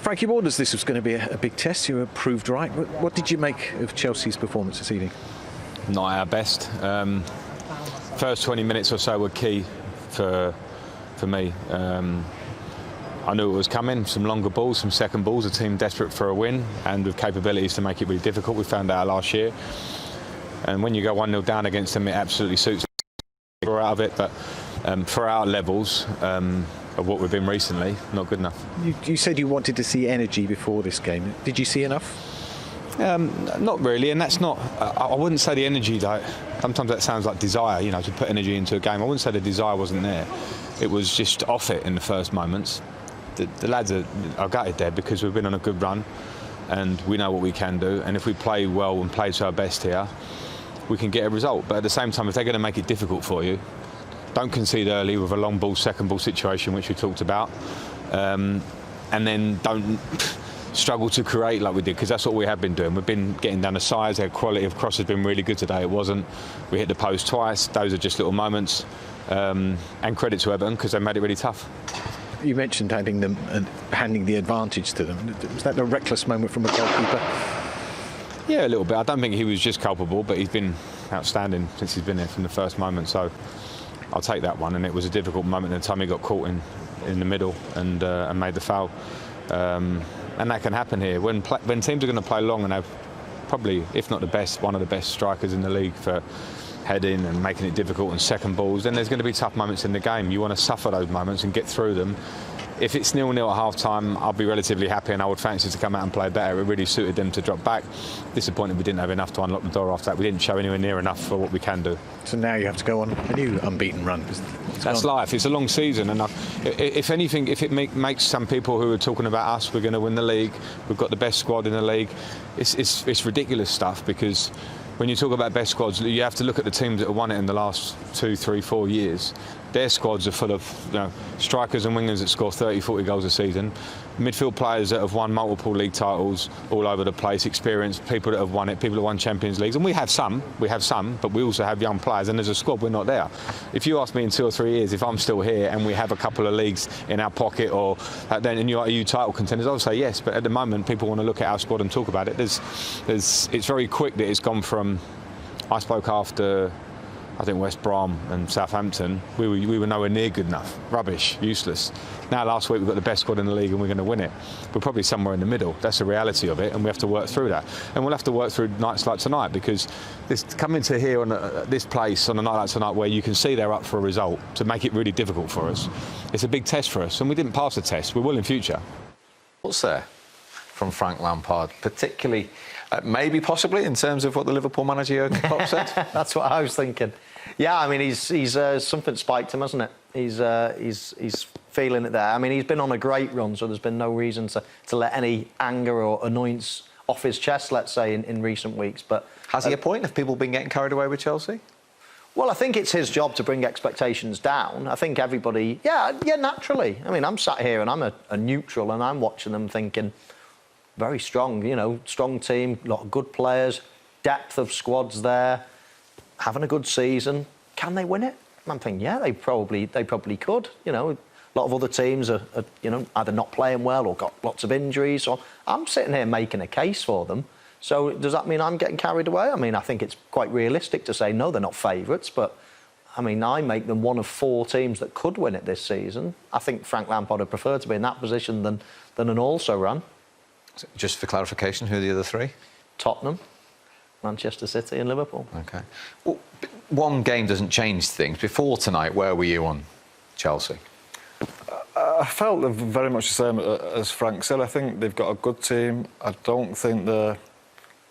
Frankie warned us this was going to be a big test. You were proved right. What did you make of Chelsea's performance this evening? Not our best. First 20 minutes or so were key for me. I knew it was coming, some longer balls, some second balls, a team desperate for a win and with capabilities to make it really difficult. We found out last year. And when you go 1-0 down against them, it absolutely suits. We're out of it, but for our levels of what we've been recently, not good enough. You said you wanted to see energy before this game. Did you see enough? Not really, and that's not. I wouldn't say the energy. Like sometimes that sounds like desire, you know, to put energy into a game. I wouldn't say the desire wasn't there. It was just off it in the first moments. The lads are gutted there because we've been on a good run, and we know what we can do. And if we play well and play to our best here, we can get a result. But at the same time, if they're going to make it difficult for you, don't concede early with a long ball, second ball situation, which we talked about, and then don't struggle to create like we did, because that's what we have been doing. We've been getting down the sides. Our quality of cross has been really good today. It wasn't. We hit the post twice. Those are just little moments. And credit to Everton because they made it really tough. You mentioned handing the advantage to them. Was that a reckless moment from a goalkeeper? Yeah, a little bit. I don't think he was just culpable, but he's been outstanding since he's been there from the first moment. So I'll take that one. And it was a difficult moment in the time he got caught in the middle and made the foul. And that can happen here when teams are going to play long and have probably, if not the best, one of the best strikers in the league for heading and making it difficult and second balls. Then there's going to be tough moments in the game. You want to suffer those moments and get through them. If it's 0-0 at half-time, I'll be relatively happy, and I would fancy to come out and play better. It really suited them to drop back. Disappointed we didn't have enough to unlock the door after that. We didn't show anywhere near enough for what we can do. So now you have to go on a new unbeaten run. That's life. It's a long season, and if anything, if it makes some people who are talking about us, we're going to win the league, we've got the best squad in the league, it's ridiculous stuff, because when you talk about best squads, you have to look at the teams that have won it in the last 2, 3, 4 years. Their squads are full of strikers and wingers that score 30, 40 goals a season, midfield players that have won multiple league titles all over the place, experienced people that have won it, people that won Champions Leagues, and we have some, but we also have young players, and as a squad we're not there. If you ask me in 2 or 3 years if I'm still here and we have a couple of leagues in our pocket, or then and are you title contenders, I'll say yes, but at the moment people want to look at our squad and talk about it. It's very quick that it's gone from, I spoke after I think West Brom and Southampton, we were nowhere near good enough. Rubbish, useless. Now last week we've got the best squad in the league and we're going to win it. We're probably somewhere in the middle. That's the reality of it, and we have to work through that. And we'll have to work through nights like tonight, because coming to here on this place on a night like tonight where you can see they're up for a result, to make it really difficult for us, it's a big test for us, and we didn't pass the test. We will in future. What's there from Frank Lampard, particularly, maybe possibly in terms of what the Liverpool manager Jurgen Klopp said? That's what I was thinking. Yeah, I mean, he's something spiked him, hasn't it? He's feeling it there. I mean, he's been on a great run, so there's been no reason to let any anger or annoyance off his chest, let's say, in recent weeks. But has he a point? Have people been getting carried away with Chelsea? Well, I think it's his job to bring expectations down. I think everybody, yeah, naturally. I mean, I'm sat here and I'm a neutral, and I'm watching them thinking, very strong, strong team, a lot of good players, depth of squads there, having a good season. Can they win it? I'm thinking, yeah, they probably could. A lot of other teams are either not playing well or got lots of injuries. Or I'm sitting here making a case for them. So does that mean I'm getting carried away? I mean, I think it's quite realistic to say, no, they're not favourites, but I mean, I make them one of 4 teams that could win it this season. I think Frank Lampard would prefer to be in that position than an also run. Just for clarification, who are the other 3? Tottenham, Manchester City and Liverpool. OK. Well, one game doesn't change things. Before tonight, where were you on Chelsea? I felt very much the same as Frank said. I think they've got a good team. I don't think they're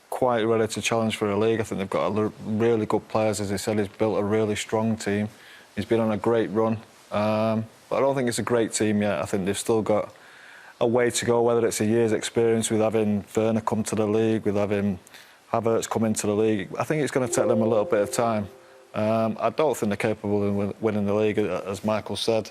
quite ready to challenge for a league. I think they've got really good players. As he said, he's built a really strong team. He's been on a great run. But I don't think it's a great team yet. I think they've still got a way to go, whether it's a year's experience with having Werner come to the league, with having Havertz come into the league. I think it's going to take them a little bit of time. I don't think they're capable of winning the league, as Michael said.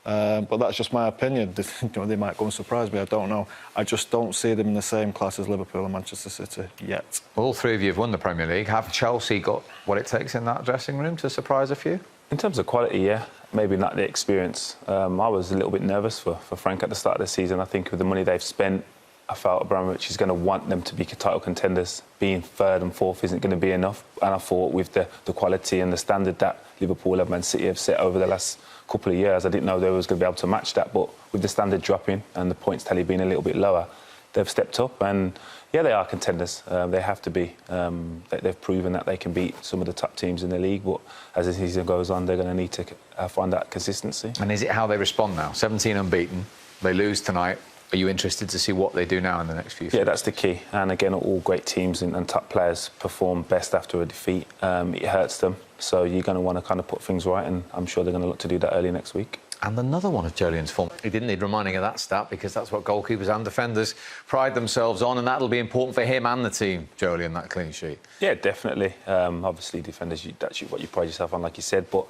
But that's just my opinion. They might go and surprise me, I don't know. I just don't see them in the same class as Liverpool and Manchester City yet. All 3 of you have won the Premier League. Have Chelsea got what it takes in that dressing room to surprise a few? In terms of quality, yeah. maybe not the experience. I was a little bit nervous for Frank at the start of the season. I think with the money they've spent, I felt Abramovich is going to want them to be title contenders. Being third and fourth isn't going to be enough. And I thought with the quality and the standard that Liverpool and Man City have set over the last couple of years, I didn't know they was going to be able to match that. But with the standard dropping and the points tally being a little bit lower, they've stepped up. And yeah, they are contenders. They have to be. They've proven that they can beat some of the top teams in the league. But as the season goes on, they're going to need to find that consistency. And is it how they respond now? 17 unbeaten. They lose tonight. Are you interested to see what they do now in the next few seasons? Yeah, that's the key. And again, all great teams and top players perform best after a defeat. It hurts them. So you're going to want to kind of put things right, and I'm sure they're going to look to do that early next week. And another one of Jolien's form. He didn't need reminding of that stat, because that's what goalkeepers and defenders pride themselves on, and that'll be important for him and the team, Jolien, that clean sheet. Yeah, definitely. Obviously, defenders, that's what you pride yourself on, like you said. But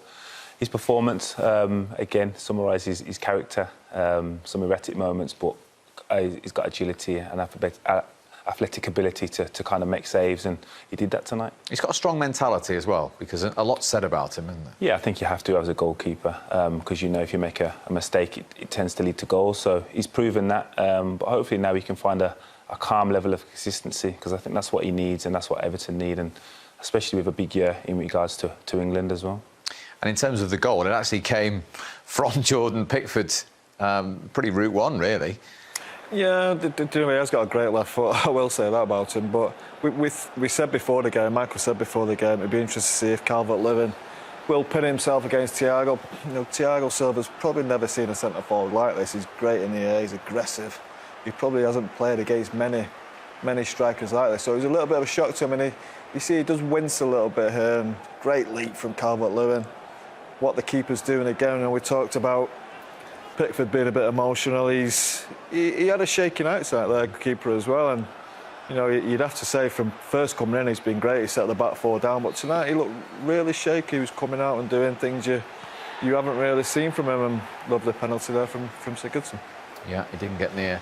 his performance, again, summarises his character, some erratic moments, but he's got agility and athletic ability to kind of make saves, and he did that tonight. He's got a strong mentality as well, because a lot's said about him, isn't there? Yeah, I think you have to as a goalkeeper, because you know if you make a mistake, it tends to lead to goals. So he's proven that, but hopefully now he can find a calm level of consistency, because I think that's what he needs and that's what Everton need, and especially with a big year in regards to England as well. And in terms of the goal, it actually came from Jordan Pickford, pretty route one, really. Yeah, he has got a great left foot. I will say that about him. But we said before the game, Michael said before the game, it'd be interesting to see if Calvert-Lewin will pin himself against Thiago. You know, Thiago Silva's probably never seen a centre forward like this. He's great in the air. He's aggressive. He probably hasn't played against many strikers like this. So it was a little bit of a shock to him. And you see, he does wince a little bit here. And great leap from Calvert-Lewin. What the keeper's doing again. And we talked about Pickford being a bit emotional. He had a shaking outside there, keeper as well, and you know you'd have to say from first coming in he's been great. He set the back four down, but tonight he looked really shaky. He was coming out and doing things you haven't really seen from him, and lovely penalty there from Sigurdsson. Yeah, he didn't get near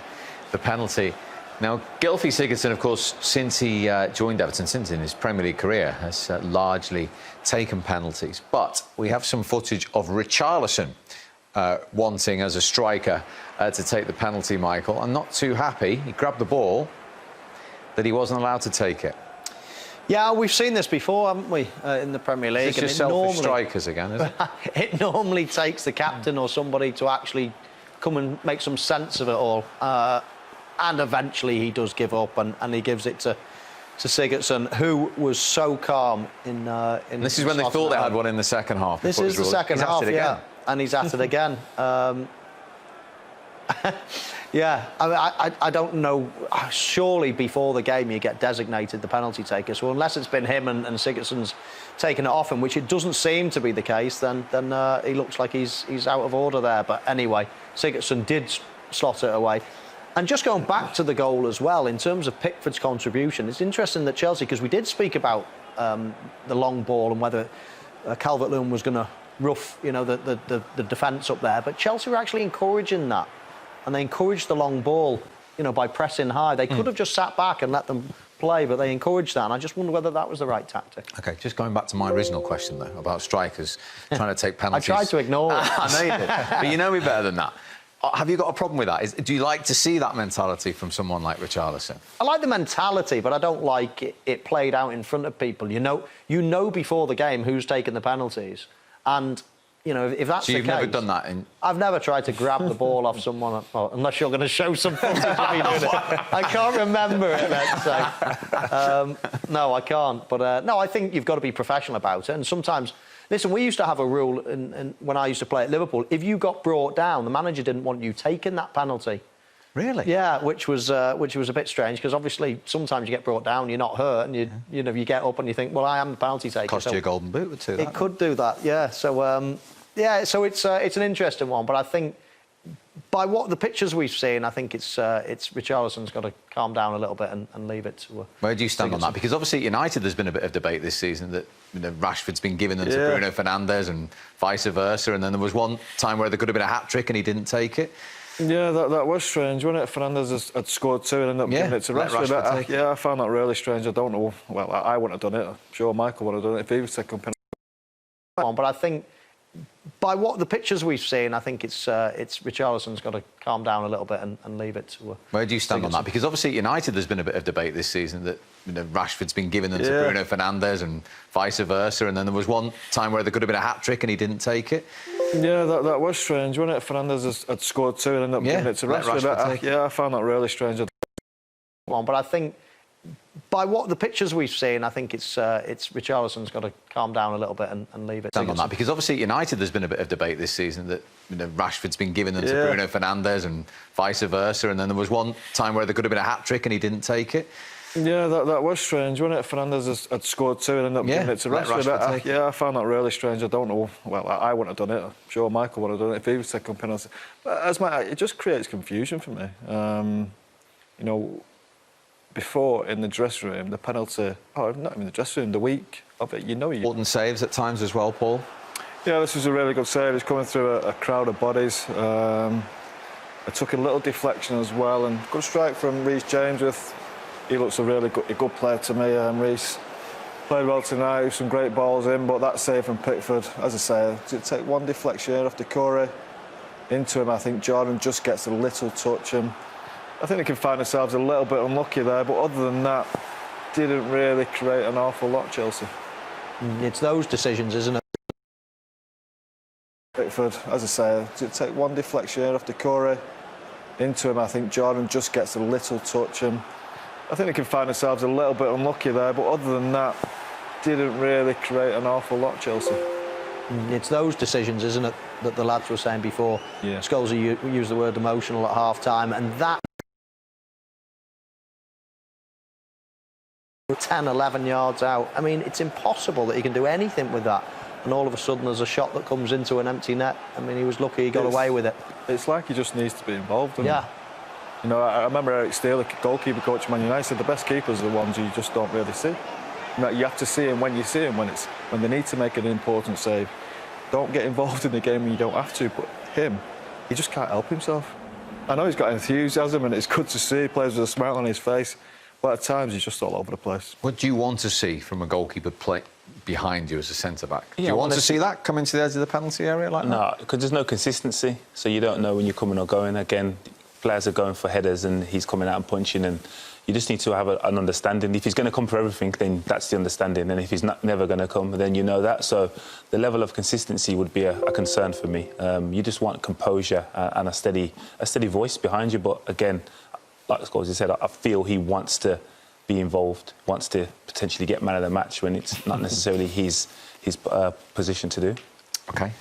the penalty. Now, Gylfi Sigurdsson, of course, since he joined Everton, since in his Premier League career, has largely taken penalties. But we have some footage of Richarlison wanting, as a striker, to take the penalty, Michael. I'm not too happy. He grabbed the ball, that he wasn't allowed to take it. Yeah, we've seen this before, haven't we, in the Premier League? It's just selfish strikers again, isn't it? It normally takes the captain or somebody to actually come and make some sense of it all. And eventually he does give up, and he gives it to Sigurdsson, who was so calm in this is when they thought they had one in the second half. This is the second half, yeah. And he's at it again. Yeah, I don't know. Surely before the game you get designated the penalty taker. So unless it's been him and Sigurdsson's taken it off him, which it doesn't seem to be the case, then he looks like he's out of order there. But anyway, Sigurdsson did slot it away. And just going back to the goal as well, in terms of Pickford's contribution, it's interesting that Chelsea, because we did speak about the long ball and whether Calvert-Lewin was going to rough, you know, the defence up there, but Chelsea were actually encouraging that, and they encouraged the long ball, you know, by pressing high. They could have just sat back and let them play, but they encouraged that, and I just wonder whether that was the right tactic. OK, just going back to my original question, though, about strikers trying to take penalties. I tried to ignore it. I know you did, but you know me better than that. Have you got a problem with that? Do you like to see that mentality from someone like Richarlison? I like the mentality, but I don't like it played out in front of people. You know before the game who's taking the penalties, and you know if that's so the you've case. Never done that. I've never tried to grab the ball off someone, well, unless you're going to show some footage of me doing it. I can't remember it. Let's say no, I can't. But no, I think you've got to be professional about it, and sometimes. Listen, we used to have a rule when I used to play at Liverpool. If you got brought down, the manager didn't want you taking that penalty. Really? Yeah, which was a bit strange, because obviously sometimes you get brought down, you're not hurt, and you know you get up and you think, well, I am the penalty taker. Cost you a golden boot or two. It could do that, yeah. So so it's an interesting one, but I think by what the pictures we've seen, I think it's Richarlison's got to calm down a little bit and leave it to. Where do you stand on that? Because obviously at United, there's been a bit of debate this season that Rashford's been giving them to Bruno Fernandes and vice versa, and then there was one time where there could have been a hat-trick and he didn't take it. Yeah, that was strange, wasn't it? Fernandes had scored two and ended up giving it to Rashford. I found that really strange. I don't know. Well, I wouldn't have done it. I'm sure Michael would have done it if he was taking penalty. But I think by what the pictures we've seen, I think it's Richarlison's got to calm down a little bit and leave it to. Where do you stand on that? Because obviously at United there's been a bit of debate this season that Rashford's been giving them to Bruno Fernandes and vice versa, and then there was one time where there could have been a hat-trick and he didn't take it. Yeah, that was strange, wasn't it? Fernandes had scored 2 and ended up giving it to Rashford. I found that really strange. But I think by what the pictures we've seen, I think it's Richarlison's got to calm down a little bit and leave it. On that, because obviously at United there's been a bit of debate this season that Rashford's been giving them to Bruno Fernandes and vice versa, and then there was one time where there could have been a hat-trick and he didn't take it. Yeah, that was strange, wasn't it? Fernandes had scored 2 and ended up giving it to Rashford. I found that really strange. I don't know. Well, I wouldn't have done it. I'm sure Michael would have done it if he was taking penalty. But it just creates confusion for me. You know, before in the dressing room, the penalty, not even the dressing room, the week of it, Important saves at times as well, Paul. Yeah, this was a really good save. He's coming through a crowd of bodies. It took a little deflection as well, and good strike from Reece James. He looks a really good player to me. Reece played well tonight, some great balls in, but that save from Pickford, as I say, to take one deflection off Decore into him, I think Jordan just gets a little touch, and I think they can find themselves a little bit unlucky there, but other than that, didn't really create an awful lot, Chelsea. It's those decisions, isn't it? Pickford, as I say, to take one deflection off Decore into him, I think Jordan just gets a little touch, and I think they can find themselves a little bit unlucky there, but other than that, didn't really create an awful lot, Chelsea. It's those decisions, isn't it, that the lads were saying before. Yeah. Scholes used the word emotional at half-time, and that 10, 11 yards out. I mean, it's impossible that he can do anything with that. And all of a sudden, there's a shot that comes into an empty net. I mean, he was lucky he got away with it. It's like he just needs to be involved. Yeah. You know, I remember Eric Steele, the goalkeeper coach at Man United, said the best keepers are the ones you just don't really see. You have to see them when you see them, when they need to make an important save. Don't get involved in the game when you don't have to, but him, he just can't help himself. I know he's got enthusiasm and it's good to see, he plays with a smile on his face, but at times he's just all over the place. What do you want to see from a goalkeeper play behind you as a centre-back? Do you want to see that come into the edge of the penalty area like that? No, because there's no consistency, so you don't know when you're coming or going. Again, players are going for headers and he's coming out and punching, and you just need to have an understanding. If he's going to come for everything, then that's the understanding, and if he's never going to come, then you know that. So the level of consistency would be a concern for me. You just want composure and a steady voice behind you, but again, like Scholes said, I feel he wants to be involved, wants to potentially get man of the match when it's not necessarily his position to do. OK.